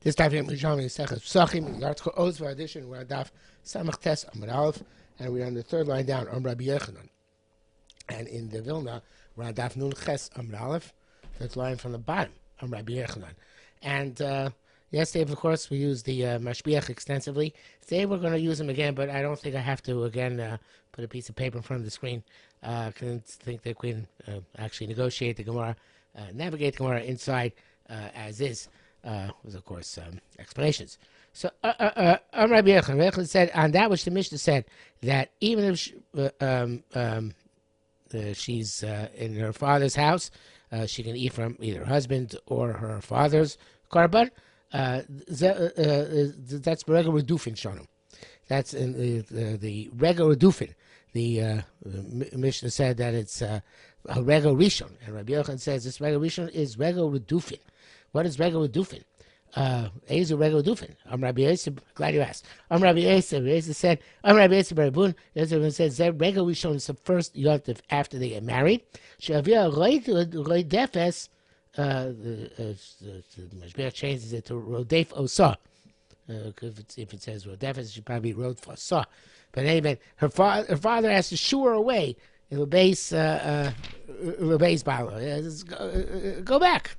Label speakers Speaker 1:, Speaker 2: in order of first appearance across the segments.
Speaker 1: This time in Yerushalmi Pesachim, the article Ozva edition, we're on Daf Samach Tes Amud Aleph, and we're on the third line down, Rabbi Yechanan. And in the Vilna, we're on Daf Nun Ches Amud Aleph, third line from the bottom, Rabbi Yechanan. And yesterday, of course, we used the Mashbiach extensively. Today we're going to use them again, but I don't think I have to, again, put a piece of paper in front of the screen. I think that we can actually negotiate the Gemara, navigate the Gemara inside as is. Was of course explanations. So Rabbi Yechanan said on that which the Mishnah said that even if she's in her father's house, she can eat from either her husband or her father's korban. That's regular redufin shonim. That's in the regular redufin. The Mishnah said that it's a regular rishon, and Rabbi Yechanan says this regular rishon is regular redufin. What is regular dufin? Is a regular dufin. Rabbi Yosef, glad you asked. Rabbi Yosef said, Rabbi Yosef Barabun, Yosef says that regular rishon is the first yontif after they get married. Shavia roy defes, the Mashbiach changes it to rodef osa. If it says rodefes, it should probably be rod for sa. But anyway, her father has to shoo her away. It'll base Bala. Go back.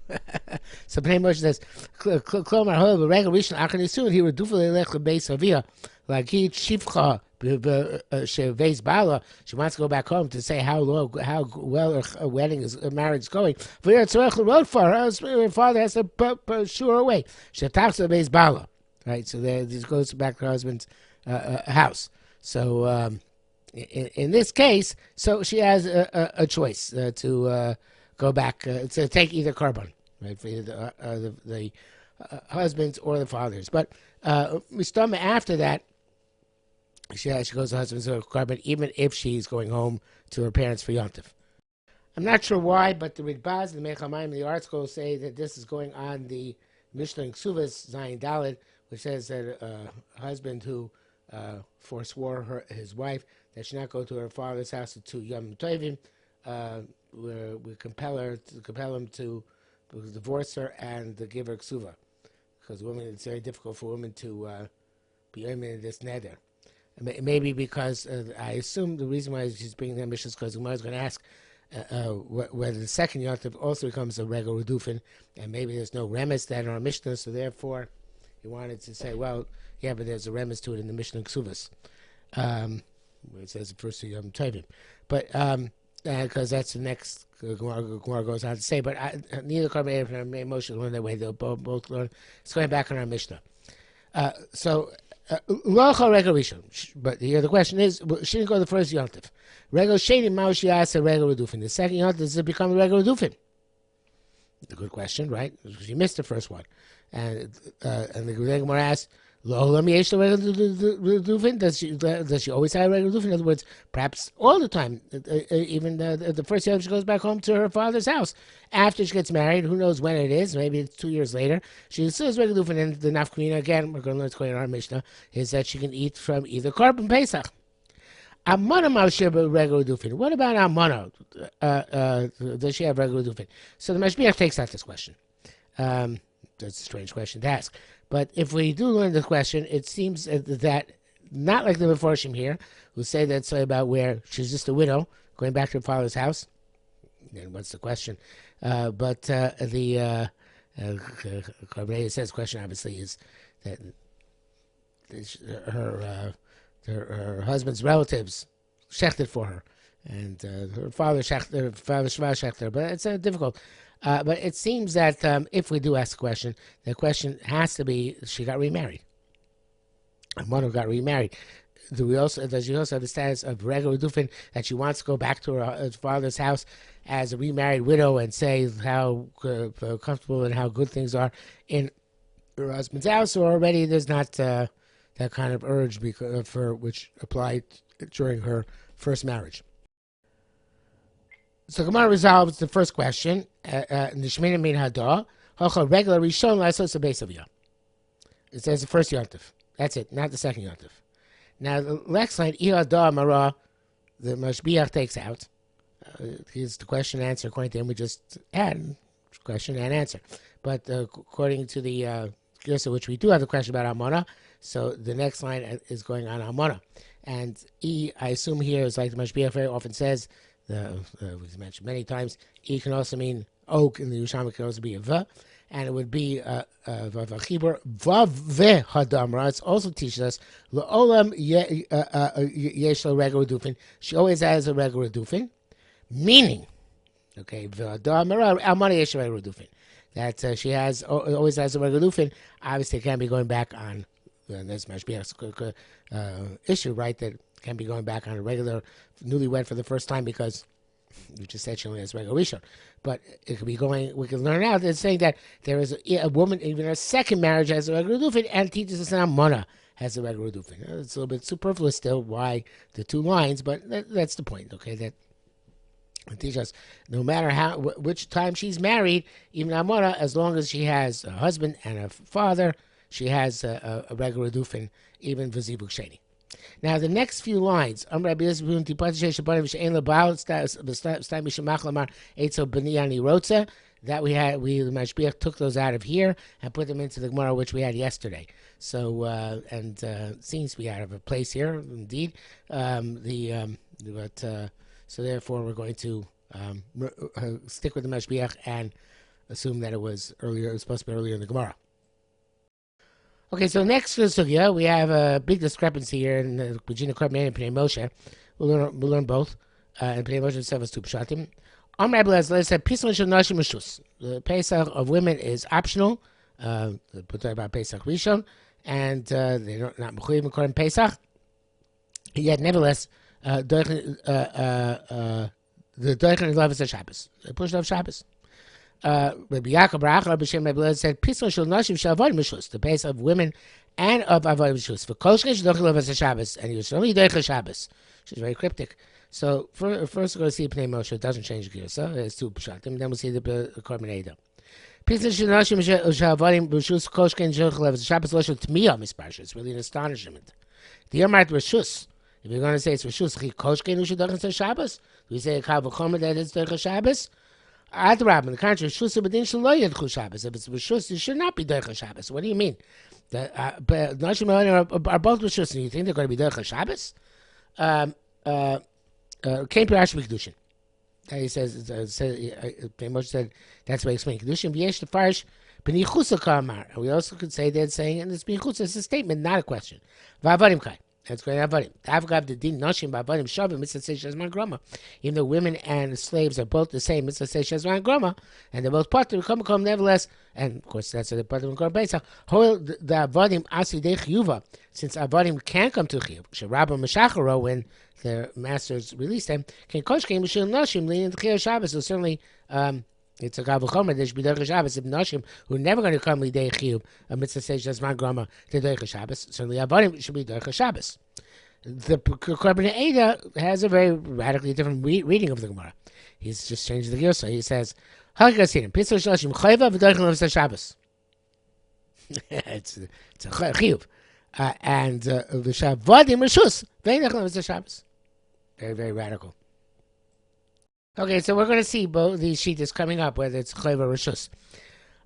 Speaker 1: So Pnei Moshe says, Klomar ho b'regel rishon achar soon he would dufel elech lebeis avia like he shivcha sheveis Bala. She wants to go back home to say how well her wedding is, her marriage is going. Her father has to shoo her away. She talks to beis Bala, right? So this goes back to her husband's house. So. In this case, so she has a choice to go back to take either korban, right, for either the husband's or the father's. But mistama after that, she goes to the husband's or korban, even if she's going home to her parents for yontif. I'm not sure why, but the Ridbaz and the Mechamayim, the article say that this is going on the Mishnah in Ksuvas Zayin Daled, which says that a husband who forswore his wife that she not go to her father's house to Yom Tovim, we compel him to divorce her and give her ksuva, because it's very difficult for women to be in this neder. Maybe because I assume the reason why she's bringing that mission is because Gemara is going to ask whether the second yontif also becomes a regular redufin, and maybe there's no remes that in our Mishnah, so therefore he wanted to say, well, yeah, but there's a remes to it in the Mishnah Ksuvas. Where it says the first two Yom Tovim, but because that's the next Gemara goes on to say. But neither Karmei nor Moshe learn that way; they'll both learn. It's going back on our Mishnah. So Locha Regel Rishon, but here the question is: she didn't go the first Yontif. Regel Sheni Maushi Asa Regel Redufin. The second Yontif, does it become a Regel Redufin? A good question, right? She missed the first one, and the Gemara asks. Does she always have a regular dufin? In other words, perhaps all the time. Even the first year she goes back home to her father's house. After she gets married, who knows when it is, maybe it's 2 years later, she still has regular dufin. And the nafkamina, again, we're going to learn to in our Mishnah, is that she can eat from either korban Pesach. Amana Mausheba regular dufin. What about Amana? Does she have regular dufin? So the Mashbiach takes out this question. That's a strange question to ask. But if we do learn the question, it seems that not like the Meforshim here, who say that so about where she's just a widow going back to her father's house. Then what's the question? But the Karmei says question obviously is that her husband's relatives shechted for her, and her father shechted, but it's difficult. But it seems that if we do ask the question has to be she got remarried. And one who got remarried. Does she also have the status of regular dufin that she wants to go back to her father's house as a remarried widow and say how comfortable and how good things are in her husband's house, or already there's not that kind of urge for which applied during her first marriage? So Gemara resolves the first question. Nishmina min hada hocha regular rishon la'asos beis avia. It says the first yontif. That's it, not the second yontif. Now the next line ihada mara, the Mashbiach takes out. Here's the question and answer. According to him, we just add question and answer. But according to the Girsa, which we do have the question about Almana. So the next line is going on Almana. And I assume here is like the Mashbiach very often says, we've mentioned many times, E can also mean oak, in the Yerushalmi can also be a V, and it would be Vav Achibur, Vav Ve Hadamra. It also teaches us, L'olam Yesh Lo Regel Redufin. She always has a Regel Redufin, meaning, okay, V'Hadamra, Almana Yesh Lo Regel Redufin. That she always has a Regel Redufin. Obviously, it can't be going back on this Mashbiach's issue, right? That can be going back on a regular newlywed for the first time because you just said she only has regular rishon. But it could be going, we can learn out that it's saying that there is a woman, even her second marriage has a regular dufin, and teaches us now Mona has a regular dufin. It's a little bit superfluous still why the two lines, but that's the point, okay? That teach us no matter which time she's married, even Amona, as long as she has a husband and a father, she has a regular dufin, even v'zibuk sheni. Now the next few lines, we the Mashbiach took those out of here and put them into the Gemara which we had yesterday. So seems to be out of a place here indeed. So therefore we're going to stick with the Mashbiach and assume that it was earlier. It was supposed to be earlier in the Gemara. Okay, so next sugya, we have a big discrepancy here in the B'jina Korban and Pnei Moshe. We'll learn both. And Pnei Moshe itself is two pshatim. Amr Abelaz said, Pisman shel nashim reshus. The Pesach of women is optional. Put about Pesach Rishon, and they're not mechuyev according to Pesach. Yet, nevertheless, the Doichen is love is a Shabbos. They push off Shabbos. Rabbi Yaakov Rachar B'Shem Rabbi Lezer said, "Pismon shel nashim shel avodim mishus." The pace of women and of avodim mishus. For koshkesh dochel levas Shabbos, and Yerushalmi doicha Shabbos. She's very cryptic. So first we're going to see Pnei Moshe. It doesn't change the girsa. It's two pshatim. Then we'll see the Korban Eidah. Pismon shel nashim shel avodim mishus koshkesh dochel levas Shabbos. Lo shel tmiya misparsha. It's really an astonishment. The Yomart Rishus. If you're going to say it's Rishus, chi koshkesh ushe dochel Shabbos. Do we say a kal v'chomer that it's doicha Shabbos? Adrab, on the contrary, Shus B'din Shelo Yedchu Shabbos. If it's Rishus, it should not be Derech Shabbos. What do you mean? The Nashim are both Rishus, and you think they're going to be Derech Shabbos? Came to Rashi Kedushin. He says, Moshe said, that's why he explained Kedushin. V'yesh the Farish B'nichusa Kamar. And we also could say that saying, and it's B'nichusa, it's a statement, not a question. V'avadim Kai. That's great. Avadim. Avgav the din nashim b'avadim shavim mitzvah say shazman groma. Even though women and slaves are both the same, mitzvah say shazman groma, and they're both parted. Come nevertheless, and of course that's the part of the Korban Pesach. Hoil the avadim asi de chiyuva, since avadim can come to chiyuv. Sherabba meshacharo when their masters release them. Can kosh came mishil nashim leaning to chiyuv Shabbos. So certainly. It's a gavuchomer. There should be derech Shabbos. If nashim who are never going to come lidei chiyuv a mitzvah say shazman grama to derech Shabbos, certainly avadim should be derech Shabbos. The Korban Eidah has a very radically different reading of the Gemara. He's just changed the girsa. He says, "Hagasidim pisol shlashim chayva v'derech levas Shabbos." It's a chiyuv, and v'shavadim rishus v'derech levas Shabbos. Very very radical. Okay, so we're going to see both these sheets coming up, whether it's chayva or rishus.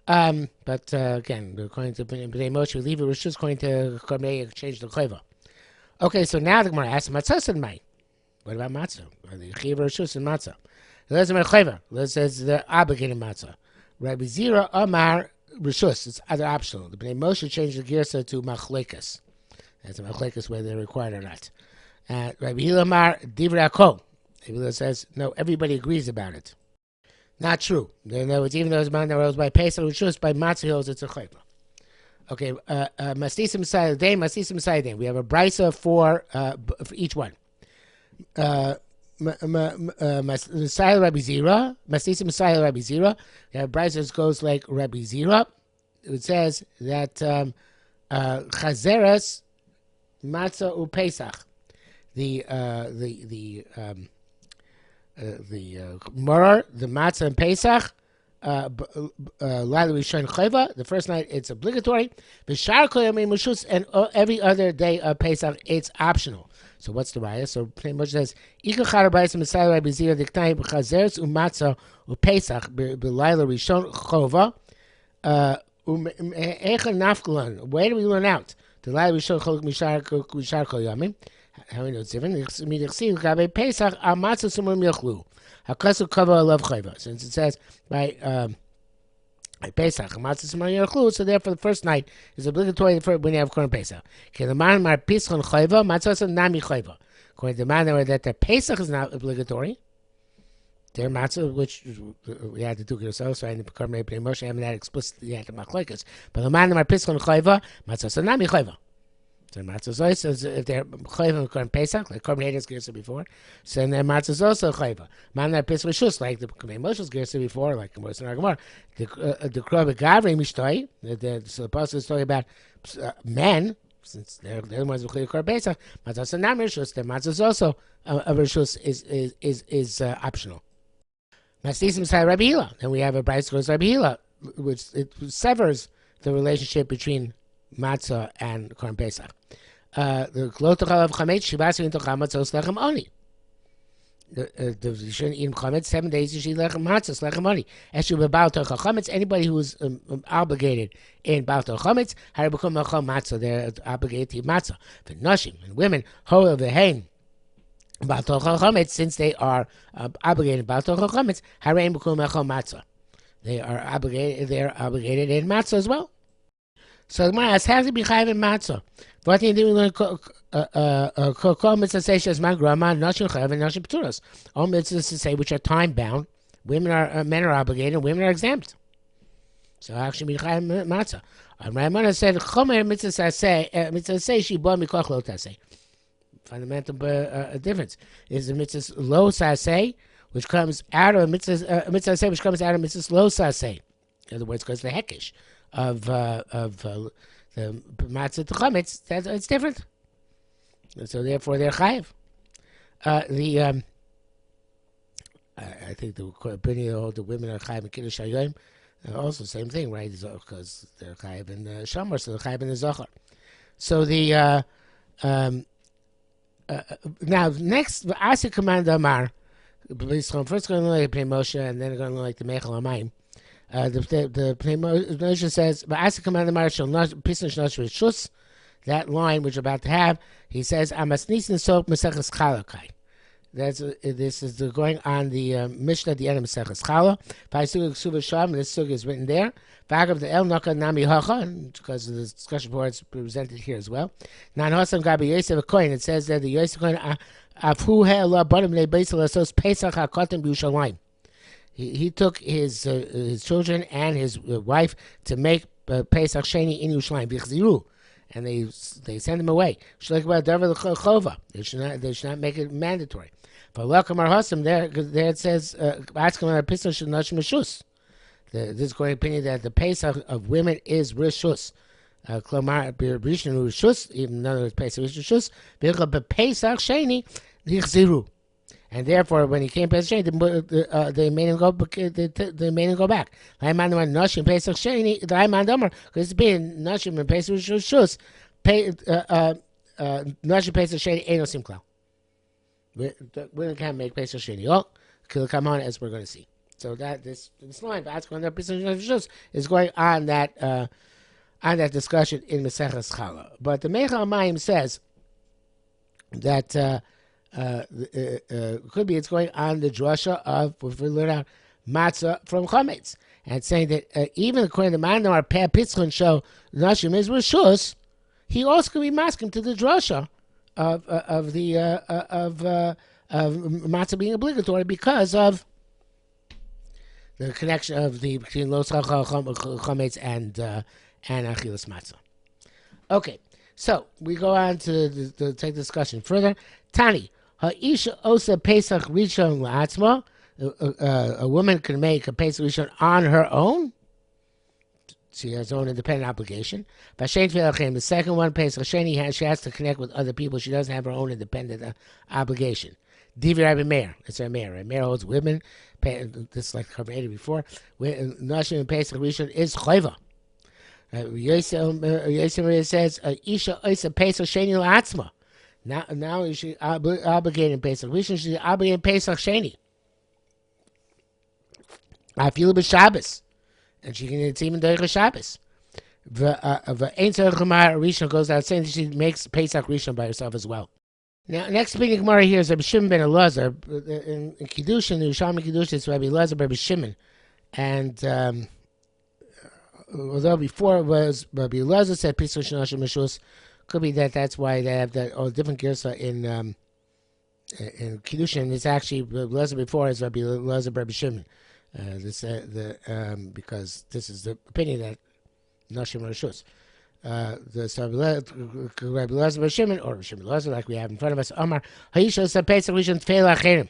Speaker 1: But again, according to Pnei Moshe, we leave it rishus. According to Korban, change the chayva. Okay, so now the Gemara asks matzah and mai. What about matzah? Are the chayva rishus and matzah? Let's make chayva. Let's says the obligated matzah. Rabbi Zira Amar rishus. It's other optional. The Pnei Moshe changed the girsa to machlekas. That's a machlekas whether they're required or not. Rabbi Hillel Amar divrei hakol. It says, no, everybody agrees about it. Not true. In other words, even though it's man that rose by Pesach, Rishus, by Matzah, it's a chayva. Okay, Mastisim Sayadim, Mastisim Sayadim. We have a brisa for each one. Masayel Rabbi Zira, Mastisim Masayel Rabbi Zira. We have a brisa that goes like Rabbi Zira. It says that Chazeres Matzah U Pesach. The Morar, the Matzah and Pesach, Laila Rishon Chayva, the first night it's obligatory. V'shar kol yamei Mishus, and every other day of Pesach it's optional. So what's the raya? So Pnei Moshe says, Ikar Chara B'Yis Masayel Rabbi Zira Diktayim B'Chazeres U'Matzah U'Pesach B'Laila Rishon Chova Where do we learn out? The lie we show mishar kol yamim. How we know it's different? Pesach amatzah sumum yochlu. Hakasu kava alav chayva. Since it says by Pesach amatzah sumum yochlu, so therefore the first night is obligatory for when you have Korban Pesach. Kedaman mar pischon chayva matzah nami chayva. According to the man that the Pesach is not obligatory. Their matzah, which we had to do ourselves, so I didn't become a Moshe, I haven't that explicitly yet to machlokes. But the man of my pischon chayva, matzah sanami chayva. So matzah is if they're chayva and Pesach, like Korban Heder's gersa before, so then their matzah is also chayva. Man of pischon shus, like the Moshe's gersa before, like the Gemara. The Krov Gavri mishtoi, so the pasuk is talking about men, since they're the ones who Korban Pesach, matzah sanami rishus, their matzah is also a rishus is optional. Masnisim Sai Rabbi Hila. Then we have a Bryce goes Rabbi Hila, which it severs the relationship between matzah and Korban Pesach. The Klotochal of Chametz Shivas into Chametz Lechem Oni. You shouldn't eat Chametz 7 days. You should eat Lechem Matzah Lechem Oni. As you Baal Torah Chametz, anybody who is obligated in Baal Torah Chametz, how to become a Matzah, they're obligated to eat matzah. For Nashim and women, Hoel Vehein. Baal Torah Chametz, since they are obligated Baal Torah Chametz, Hareim B'Kum Echol Matzah. They are obligated in matzah as well. So the Gemara asks, how to be chayav in matzah? What do you do? We learn kol mitzvah say shezman grama nashim chayav and nashim p'turos. All mitzvahs to say which are time bound. Men are obligated, and women are exempt. So how should be chayav in matzah? Raimana said chomer mitzvah say she bought mikoch lo taseh. Fundamental difference is the mitzvah lo saseh, which comes out of mitzvah saseh, which comes out of mitzvah lo saseh. In other words, because the hekesh of the matzah to chametz, it's different. And so therefore they're chayiv. I think the opinion of the women are chayiv in kiddush hayoim. Also same thing, right? Because they're chayiv in the shamar, so they're chayiv in the zachar. So the now next, Asi command Amar. First, going to like Pnei Moshe, and then going to like the Mechel Amayim. The Pnei Moshe says, "But Asi command Amar shall not pisnish nashvei shus." That line which we're about to have, he says, "Amasnisin sok meseches chalakai." This is going on the Mishnah at the end of Meseches Chala. Paisug Ksuva Sham, this sug is written there. Vagav the El Naka Nami Hacha, because of the discussion board is presented here as well. Nan Hasam Gabi Yosef a coin. It says that the Yosef coin Afu He'Allah Barim Le Beisel Asos Pesach HaKotem B'Yushalayim. He took his children and his wife to make Pesach Sheni in Yerushalayim B'Chziru. And they send them away. They should not make it mandatory. But welcome our husband there it says this is going to opinion that the Pesach of women is rishus. Klomar b'rishon rishus, even though it's Pesach rishus, Pesach sheni nichziru. And therefore, when he came Pesach sheni, they made him go. They made him go back. Laiman nashim Pesach sheni. Laiman damer because it's been nashim and Pesach rishus. Nashim Pesach sheni ain't no simklau. We can't make Pesach sheni. Oh, come on, as we're going to see. So that this line is going on that discussion in Maseches Chala. But the Mechel Amayim says that could be it's going on the drasha of if we learn out matzah from chametz and saying that even according to Mandamar Per Pitzchon show Nashim is rishus, he also could be masking to the drasha of matzah being obligatory because of the connection of between Los Chametz and Achilas Matzah. Okay, so we go on to take the discussion further. Tani, Ha'isha Osa Pesach Rishon La'atzma. A woman can make a Pesach Rishon on her own. She has her own independent obligation. The second one, Pesach Sheni, she has to connect with other people. She doesn't have her own independent obligation. Divi Rabbi Meir. It's Rabbi Meir. Rabbi Meir holds women, this like covered before, Nashim and Pesach Rishon is chayva. Yosef says, Isha Isa Pesach Sheni La'atzma. Now she obligated in Pesach Rishon, she's obligated in Pesach Sheni. I feel it Shabbos. And she can, it's even Doicha Shabbos. The Ein Tzarich Lomar Rishon goes out saying that she makes Pesach Rishon by herself as well. Now, next speaking Gemara here is Rabbi Shimon ben Elazar. In Kiddushin, in Yerushalmi Kiddushin, it's Rabbi Elazar, Rabbi Shimon. And although before it was Rabbi Elazar said Pesach Shnashim Mishus, could be that that's why they have that all different girsa in Kiddushin. It's actually Rabbi Elazar before is Rabbi Elazar, Rabbi Shimon. Because this is the opinion that Nashim Rishus. The Rabbi Elazar Shimon or Shimon Elazar, like we have in front of us, Omar Haisha said Pesach Rishon Tfeil Acherim.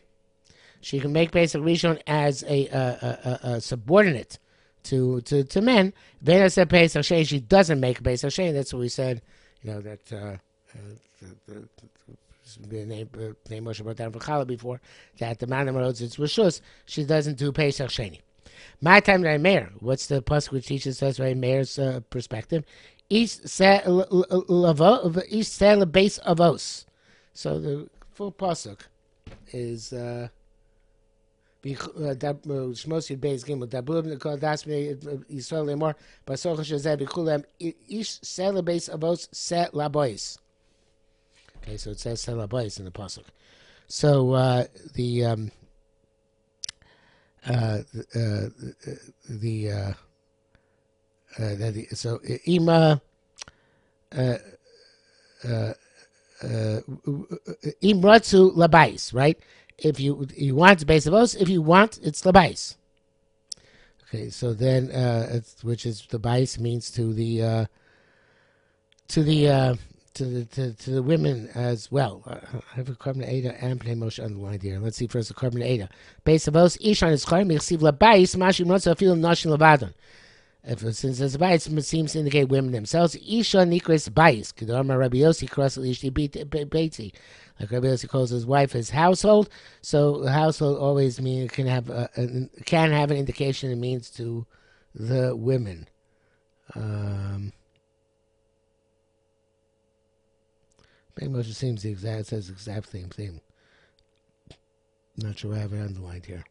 Speaker 1: She can make Pesach Rishon as a subordinate to men. Vena said Pesach Sheni. She doesn't make Pesach Sheni. That's what we said. You know that the name Moshe brought down for Chala before that the man roads it's Rishus. She doesn't do Pesach Sheni. My time Ray Meir. What's the pasuk which teaches us Ray Meir's perspective? Each sel base avos. So the full pasuk is Shmos Yud Beis Gimel. Dabur Nikol Das Yisrael Lemor Basoch Shazeh B'Kulam Each sel base avos set labois. Okay, so it says set labois in the pasuk. So so ima imratzu labais, right? If you want base of os, if you want it's labais. Okay, so then which is the bais means to the women as well. I have a carbon Ada and Pnei Moshe underlined here. Let's see first the carbon Ada. Base of os ishan is chayim yichsiv labais mashim ratzu afil nashim lavadon. Since there's a bias, it seems to indicate women themselves. Isha nikres bias. Kedama Rabbi Yossi cross ishti beiti. Like Rabbi Yossi calls his wife his household. So household always can have an indication. It means to the women. Pretty much it seems the exact says the exact same thing. Not sure I have it underlined here.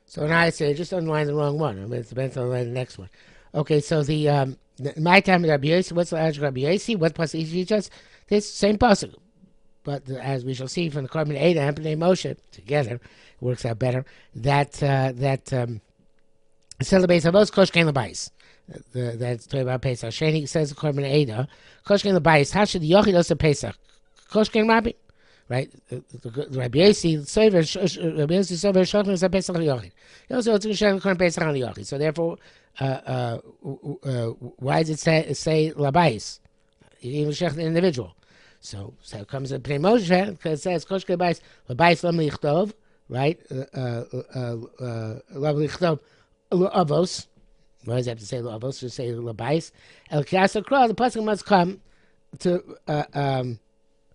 Speaker 1: So now I say just underline the wrong one. I mean, it's better to underline the next one. Okay, so the my time with Rabbi Yossi, what's the Rabbi Yossi? What pasuk he teaches? This same pasuk, but as we shall see from the carbon Ada and Pnei Moshe together, it works out better. That celebrates avos koshkein labais. That's talking about Pesach. Sheni says the carbon Ada koshkein labais. How should the yochid also Pesach? Koshkein Rabbi. Right, Rabbi Yossi Sover Shochin is a Pesach Yochid. Also, it's going to Pesach on the Yochid. So therefore, why does it say Labais? Even Shech the individual. So it comes in Pnei Moshe because it says Kosh Labais Labais Lam Lichtov, right? Lam Lichtov Avos. Why does it have to say Avos? Just say Labais. El Kiasa Kra. The pasuk must come to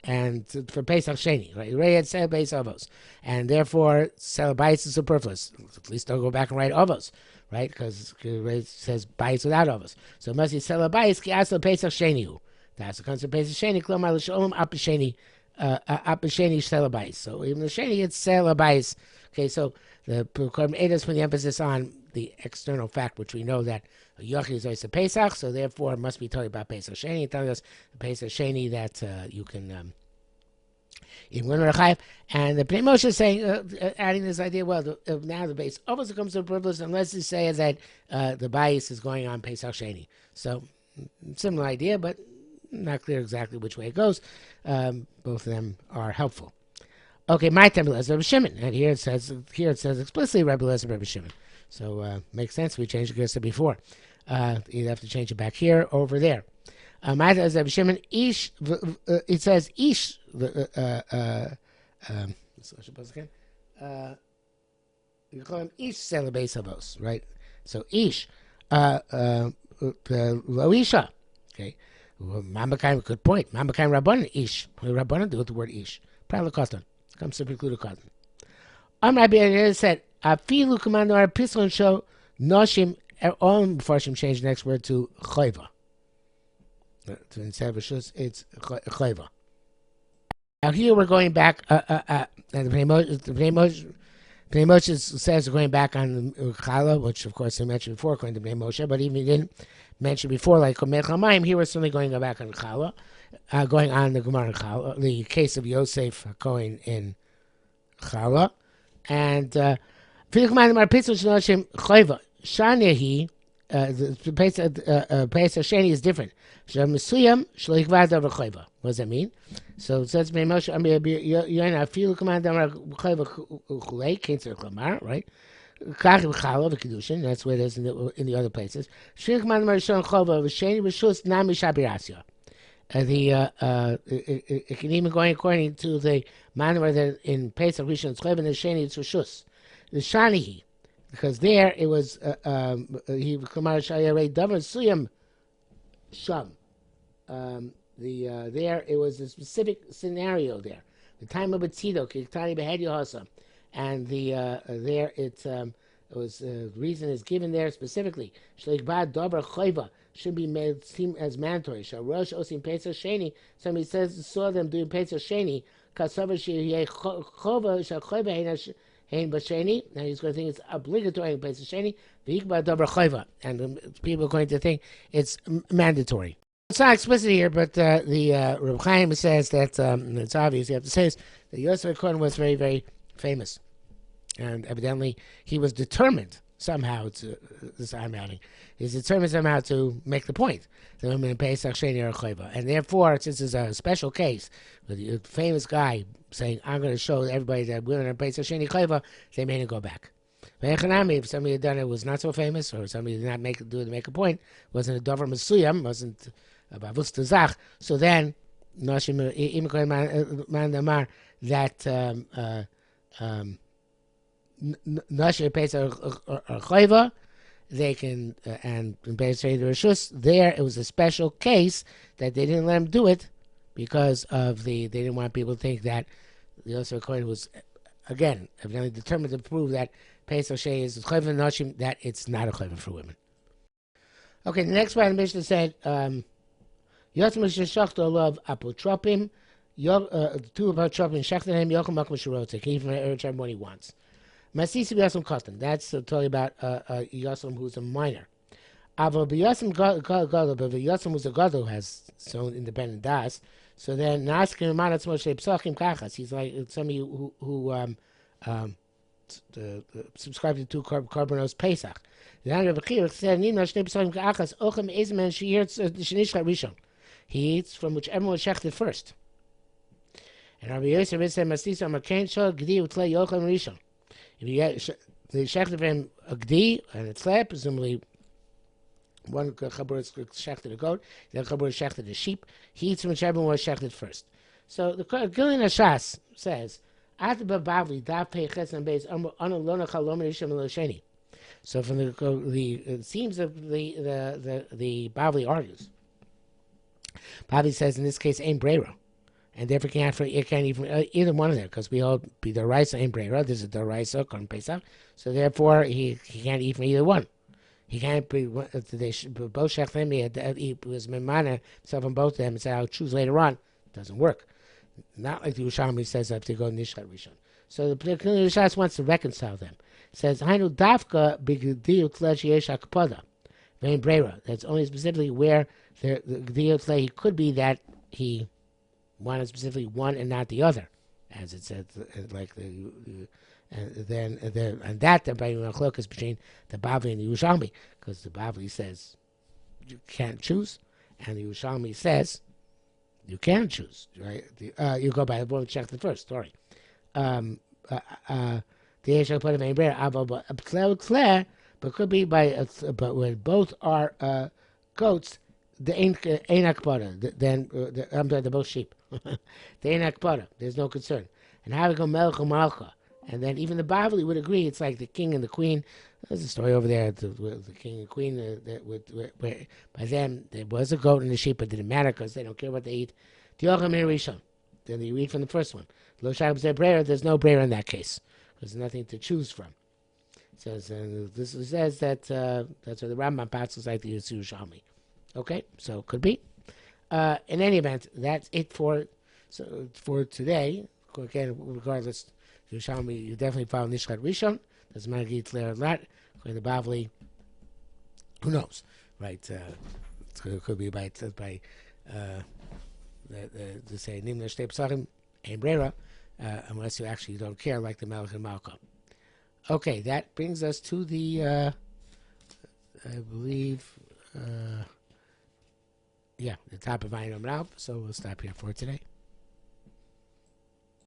Speaker 1: and for Pesach Sheni, right? Ray had said base avos, and therefore sell bias is superfluous. At least don't go back and write avos, right? Because Ray says bias without avos. So it must be sell bias ki asla Pesach Sheni. That's the concept of Pesach Sheni. Klomar l'sholom apisheni sell bias. So even the Sheni it's sell bias. Okay, so the Korban is putting the emphasis on the external fact, which we know that Yochid is always a Pesach, so therefore it must be talking about Pesach Sheni, telling us Pesach Sheni that you can even when Rechayev. And the Pnei Moshe is saying, adding this idea, well, now the base almost comes to a privilege unless you say that the bias is going on Pesach Sheni. So similar idea, but not clear exactly which way it goes. Both of them are helpful. Okay, my temple is Rabbi Shimon, and here it says explicitly Rabbi Elazar, Rabbi Shimon. So makes sense. We changed the Gersa before. You have to change it back here, over there. My temple is Rabbi Shimon. Ish. It says ish. You call him ish selabes avos, right? So ish. Loisha. Okay. Mambakaim. Good point. Mambakaim rabbanon ish. What do rabbanon do with the word ish? Probably cotton. Comes to include a cotton. Rabbi said, "Afilu commando our pislon show noshim." All Mepharshim change the next word to chayva. Instead of shus, it's chayva. Now here we're going back. The Pnei Bnei Moshe says going back on Chala, which of course I mentioned before, according to Bnei Moshe, but even he didn't mention before, like Komet Chamayim, here we're certainly going back on Chala, going on the Gemara in Chala, the case of Yosef going in Chala, and the Pesach Sheni is different. What does that mean? So it says Bnei Moshe, right? That's where it is in the other places. It can even go according to the manner that in Pesach Rishon Tzchev and the Sheni it's Rishus. The Shanihi, because there it was he Kamar Shayarei Davar Suyam Sham. There it was a specific scenario there. The time of B'tzido, Kiktani Behed Yohasa, and there it was reason is given there specifically. Shleikbad Davar Choiva should be made seem as mandatory. Sharosh Osim Pesach Sheni. Somebody saw them doing Pesach Sheni. Kasavar Sheyeh Chova Shachoiva Hein Basheni. Now he's going to think it's obligatory in Pesach Sheni. V'ikbad Davar Choiva, and people are going to think it's mandatory. It's not explicit here, but the Reb Chaim says that it's obvious. You have to say is that Yosef Cohen was very, very famous, and evidently he was determined somehow to this I'm adding. He's determined somehow to make the point that women in Pesach Sheni are Chayva, and therefore, since it's a special case with a famous guy saying, "I'm going to show everybody that women in Pesach Sheni Chayva," they may not go back. If somebody had done it was not so famous, or somebody did not make a point, wasn't a Dover Mesuyam, wasn't a Bavus Tazach, so then Nashim Man Damar that Nashim Pesach or Chayva, they can and in Pesach Rishus, there it was a special case that they didn't let him do it because of they didn't want people to think that the Yosef Cohen was again evidently determined to prove that Pesach Shei is Chayva Nashim, that it's not a Chayva for women. Okay, the next part of the Mishnah said Yotzim Sheshachto love apotropim, two apotropim shechtanim yochim makom shirotze. Can even urge him what he wants. Masisi b'yasam katan. That's totally about Yosem who's a minor. Ava b'yasam gadol, but Yosem who's a gadol who has his own independent das. So then naskin manatz moshe pesachim kachas. He's like somebody who subscribed to two korbanos Pesach. Then Rabbi Chiyah said, "Nina shnei pesachim kachas ochem ezman she'yirtz shenishcha rishon." He eats from whichever was shechted first. And Rabbi Yosef said, "Masisa amakein shal gdi utlei yochel rishon." If you get the shechted for him a gdi and a tleh, presumably one chabur is shechted a goat, the other chabur is shechted a sheep. He eats from whichever one was shechted first. So the Gilin Hashas says, "At bavli daf pei chesan beis anu lo nachal lo merishon lo sheni." So from it seems that the Bavli argues. Bavli says in this case ain't brera, and therefore it can't even either one of them because we all be the raisa ain't brera. There's a deraisa on Pesach, so therefore he can't eat from either one. He can't be both shechtim. He was memana himself on both of them and say I'll choose later on. It doesn't work. Not like the Yerushalmi says I have to go nishchat rishon. So the Yerushalmi wants to reconcile them. Says Hainu Dafka Bigdiu Tle Yesh Akpada. Vein Brera. That's only specifically where the Gdiu Tle he could be that he wanted specifically one and not the other, as it said, like and that the Machlok is between the Bavli and the Yerushalmi, because the Bavli says you can't choose, and the Yerushalmi says you can choose. Right? You go by the one check the first story. The Yeshua put him in but could be by but when both are goats, the ain't akbara. Then I'm sorry, they're both sheep. The ain't akbara. There's no concern. And how we go melech malcha, and then even the Bavli would agree. It's like the king and the queen. There's a story over there. The king and queen. Where by them there was a goat and a sheep, but it didn't matter because they don't care what they eat. Then they eat from the first one. Lo shayim zeh breira. There's no breira in that case. There's nothing to choose from. It says this says that that's what the Rambam passes like the Yerushalmi. Okay, so could be. In any event, that's it for today. Again, regardless, Yerushalmi, you definitely follow Nishchat Rishon. Doesn't matter if you declare a lot. According to Bavli, who knows, right? It could be by the say Nimna Shtei Pesachim Ein Brera, unless you actually don't care, like the Melech and Malka. Okay, that brings us to the, I believe, the top of Ayin Amrav. So we'll stop here for today.